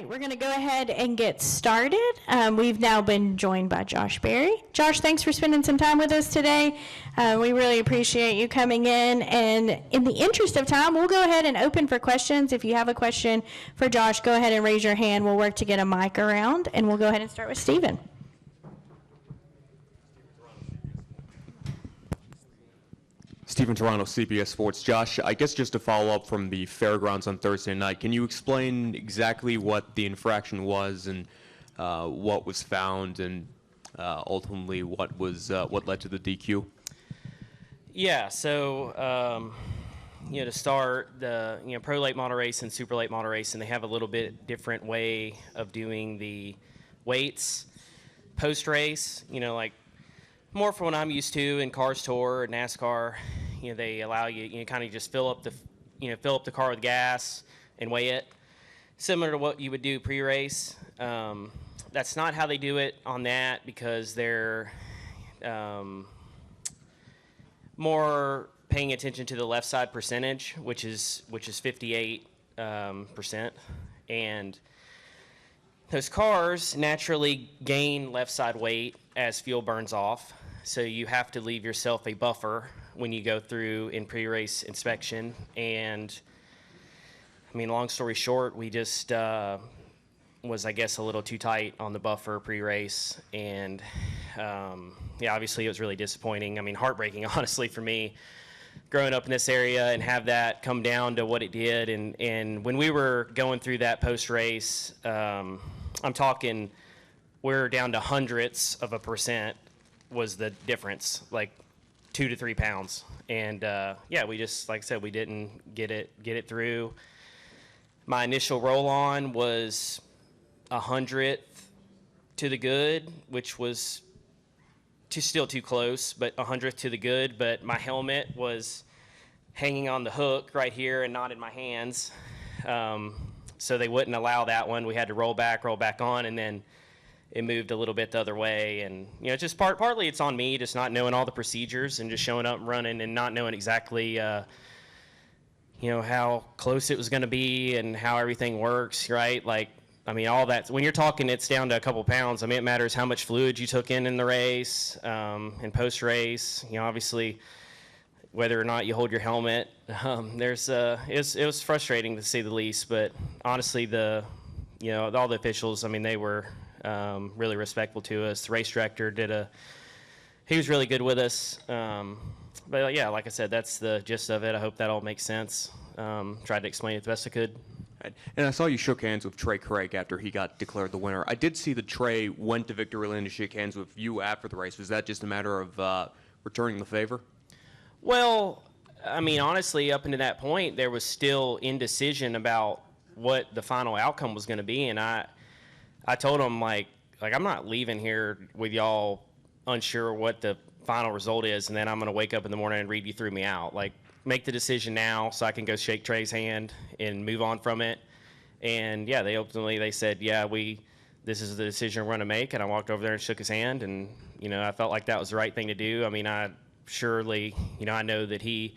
right, we're going to go ahead and get started. We've now been joined by Josh Berry. Josh, thanks for spending some time with us today. We really appreciate you coming in. And in the interest of time, we'll go ahead and open for questions. If you have a question for Josh, go ahead and raise your hand. We'll work to get a mic around, and we'll go ahead and start with Stephen. Stephen Toronto, CBS Sports. Josh, I guess just to follow up from the fairgrounds on Thursday night, can you explain exactly what the infraction was and what was found and ultimately what led to the DQ? Yeah, so to start, the pro late model race and super late model race, and they have a little bit different way of doing the weights post race. Like more from what I'm used to in Cars Tour, NASCAR. They allow you, kind of just fill up the car with gas and weigh it, similar to what you would do pre-race. That's not how they do it on that because they're more paying attention to the left side percentage, which is 58%, and those cars naturally gain left side weight as fuel burns off. So you have to leave yourself a buffer when you go through in pre-race inspection. And long story short, we just was, I guess, a little too tight on the buffer pre-race. And obviously it was really disappointing. Heartbreaking, honestly, for me, growing up in this area and have that come down to what it did. And when we were going through that post-race, I'm talking, we're down to hundredths of a percent was the difference, like 2 to 3 pounds. And we just, like I said, we didn't get it through. My initial roll on was 100th to the good, which was still too close, but 100th to the good. But my helmet was hanging on the hook right here and not in my hands. So they wouldn't allow that one. We had to roll back on, and then it moved a little bit the other way. And just partly it's on me, just not knowing all the procedures and just showing up and running and not knowing exactly how close it was going to be and how everything works, right? All that, when you're talking it's down to a couple pounds. It matters how much fluid you took in the race and post race. Obviously whether or not you hold your helmet. It was frustrating to say the least, but honestly all the officials, they were really respectful to us. The race director he was really good with us. But yeah, like I said, that's the gist of it. I hope that all makes sense. Tried to explain it the best I could. And I saw you shook hands with Trey Craig after he got declared the winner. I did see that Trey went to Victory Lane to shake hands with you after the race. Was that just a matter of returning the favor? Well, Honestly, up until that point, there was still indecision about what the final outcome was going to be, and I told him, like I'm not leaving here with y'all unsure what the final result is, and then I'm going to wake up in the morning and read you threw me out. Make the decision now so I can go shake Trey's hand and move on from it. And yeah, they said, this is the decision we're going to make. And I walked over there and shook his hand, and I felt like that was the right thing to do. I surely, I know that he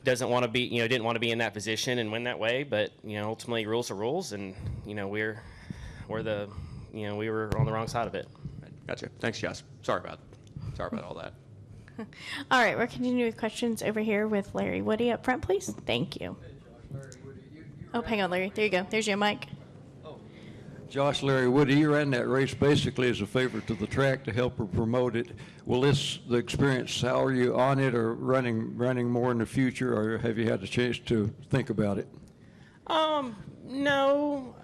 doesn't want to be, didn't want to be in that position and win that way, but ultimately rules are rules, and we were on the wrong side of it. Gotcha. Thanks, Josh. Sorry about all that. All right, we're continuing with questions over here with Larry Woody up front, please. Thank you. Hey, Josh, Larry Woody. Hang on, Larry. There you go. There's your mic. Josh, Larry Woody, you ran that race basically as a favor to the track to help her promote it. Will the experience, how are you on it or running more in the future, or have you had a chance to think about it? No.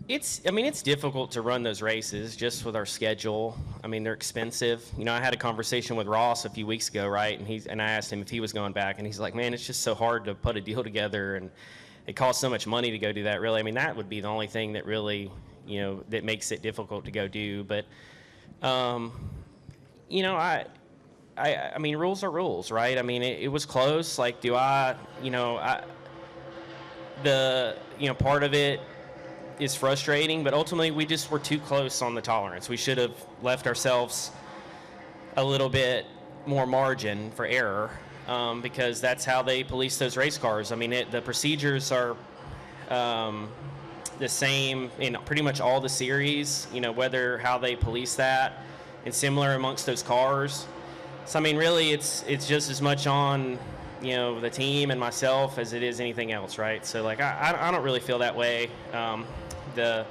It's difficult to run those races just with our schedule. They're expensive. I had a conversation with Ross a few weeks ago, right? And I asked him if he was going back, and he's like, man, it's just so hard to put a deal together, and it costs so much money to go do that, really. That would be the only thing that really, that makes it difficult to go do. But, rules are rules, right? It was close. Part of it is frustrating, but ultimately we just were too close on the tolerance. We should have left ourselves a little bit more margin for error, because that's how they police those race cars. The procedures are the same in pretty much all the series, whether how they police that and similar amongst those cars. So, I mean, really, it's just as much on, the team and myself as it is anything else, right? So, like, I don't really feel that way. I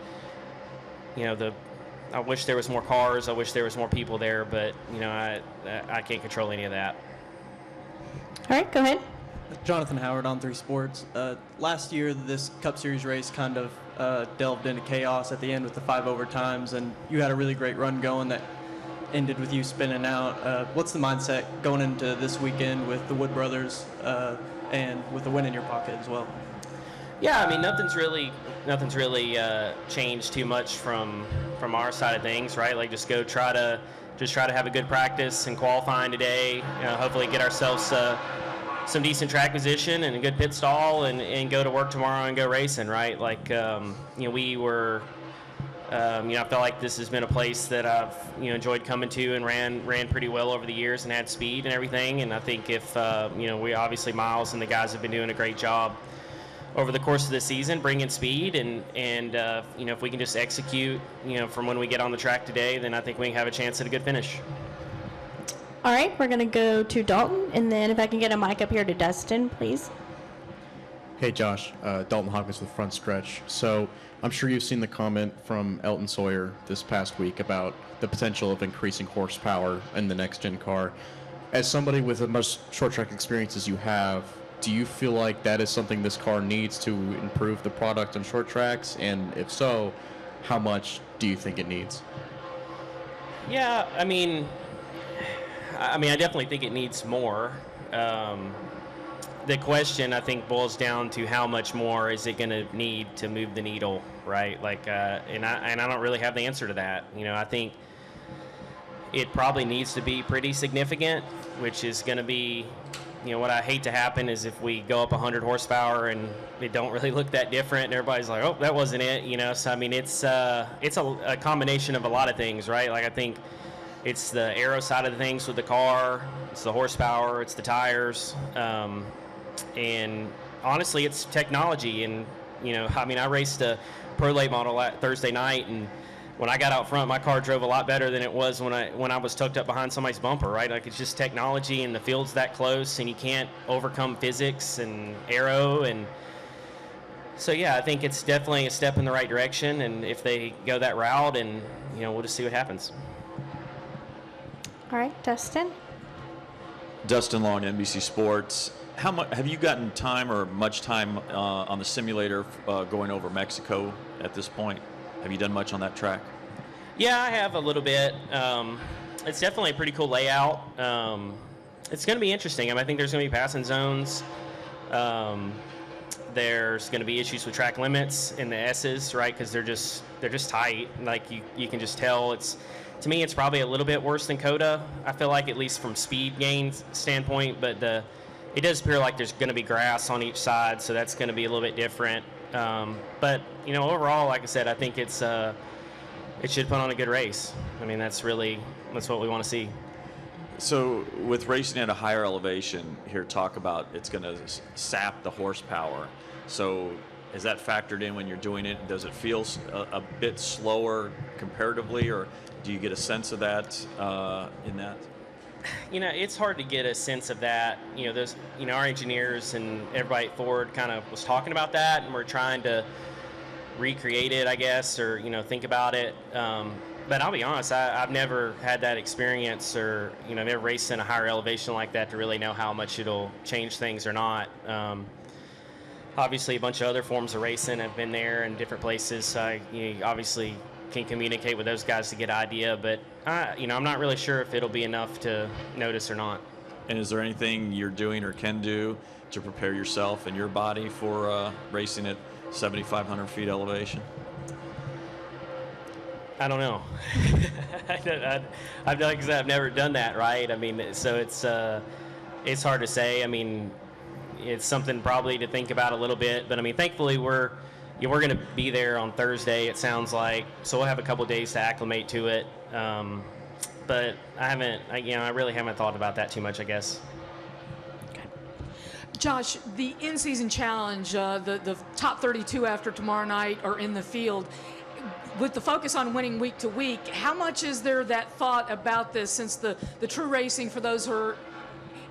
wish there was more cars. I wish there was more people there, but, I can't control any of that. All right, go ahead. Jonathan Howard on 3 Sports. Last year, this Cup Series race kind of delved into chaos at the end with the 5 overtimes, and you had a really great run going that ended with you spinning out. What's the mindset going into this weekend with the Wood brothers and with the win in your pocket as well? Yeah, I mean, nothing's really changed too much from our side of things, right? Like, just try to have a good practice and qualifying today. Hopefully, get ourselves some decent track position and a good pit stall, and go to work tomorrow and go racing, right? Like, we were. I feel like this has been a place that I've enjoyed coming to and ran pretty well over the years and had speed and everything. And I think if we obviously Miles and the guys have been doing a great job over the course of the season, bringing speed and if we can just execute from when we get on the track today, then I think we can have a chance at a good finish. All right, we're going to go to Dalton, and then if I can get a mic up here to Dustin, please. Hey, Josh. Dalton Hawkins with Front Stretch. So I'm sure you've seen the comment from Elton Sawyer this past week about the potential of increasing horsepower in the next-gen car. As somebody with as much short-track experience as you have, do you feel like that is something this car needs to improve the product on short tracks? And if so, how much do you think it needs? Yeah, I mean, I definitely think it needs more. The question, I think, boils down to how much more is it going to need to move the needle, right? Like, and I don't really have the answer to that. I think it probably needs to be pretty significant, which is going to be, what I hate to happen is if we go up 100 horsepower and it don't really look that different, and everybody's like, oh, that wasn't it, So, I mean, it's a combination of a lot of things, right? Like, I think it's the aero side of the things with the car, it's the horsepower, it's the tires, and honestly, it's technology. And, I raced a Pro Late model Thursday night, and when I got out front, my car drove a lot better than it was when I was tucked up behind somebody's bumper, right? Like, it's just technology, and the field's that close, and you can't overcome physics and aero. And so, yeah, I think it's definitely a step in the right direction, and if they go that route, and, we'll just see what happens. All right, Dustin. Dustin Long, NBC Sports. How much have you gotten time or much time on the simulator going over Mexico at this point? Have you done much on that track? Yeah, I have a little bit. It's definitely a pretty cool layout. It's going to be interesting. I think there's going to be passing zones. There's going to be issues with track limits in the S's, right? Because they're just tight. Like, you can just tell. To me, it's probably a little bit worse than COTA. I feel like, at least from speed gain standpoint, but it does appear like there's going to be grass on each side, so that's going to be a little bit different. But overall, like I said, I think it should put on a good race. That's what we want to see. So with racing at a higher elevation, here talk about it's going to sap the horsepower. So is that factored in when you're doing it? Does it feel a bit slower comparatively, or do you get a sense of that in that? It's hard to get a sense of that. Our engineers and everybody at Ford kind of was talking about that, and we're trying to recreate it, I guess, or, think about it. But I'll be honest, I've never had that experience, or, never raced in a higher elevation like that to really know how much it'll change things or not. Obviously, a bunch of other forms of racing have been there in different places. So obviously can communicate with those guys to get an idea, but I'm not really sure if it'll be enough to notice or not. And is there anything you're doing or can do to prepare yourself and your body for racing at 7,500 feet elevation? I don't know. I've never done that, right? So it's hard to say. It's something probably to think about a little bit, but thankfully we're going to be there on Thursday, it sounds like, so we'll have a couple of days to acclimate to it. But I really haven't thought about that too much, I guess. Josh, the in-season challenge, the top 32 after tomorrow night are in the field. With the focus on winning week to week, how much is there that thought about this, since the true racing for those who are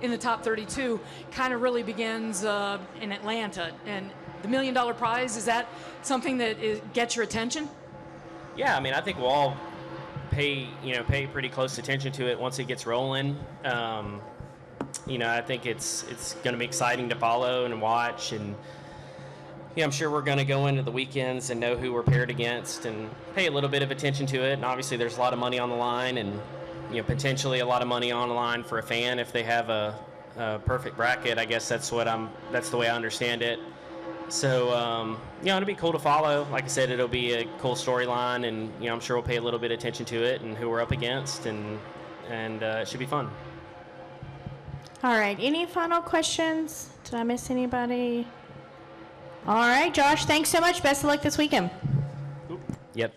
in the top 32 kind of really begins in Atlanta? And the $1 million prize, is that something that gets your attention? Yeah, I mean, I think we'll all pay pretty close attention to it once it gets rolling. I think it's going to be exciting to follow and watch, and I'm sure we're going to go into the weekends and know who we're paired against and pay a little bit of attention to it. And obviously, there's a lot of money on the line, and potentially a lot of money on the line for a fan if they have a perfect bracket. I guess that's the way I understand it. So it'll be cool to follow. Like I said, it'll be a cool storyline, and I'm sure we'll pay a little bit of attention to it and who we're up against, and it should be fun. All right. Any final questions? Did I miss anybody? All right, Josh, thanks so much. Best of luck this weekend. Yep.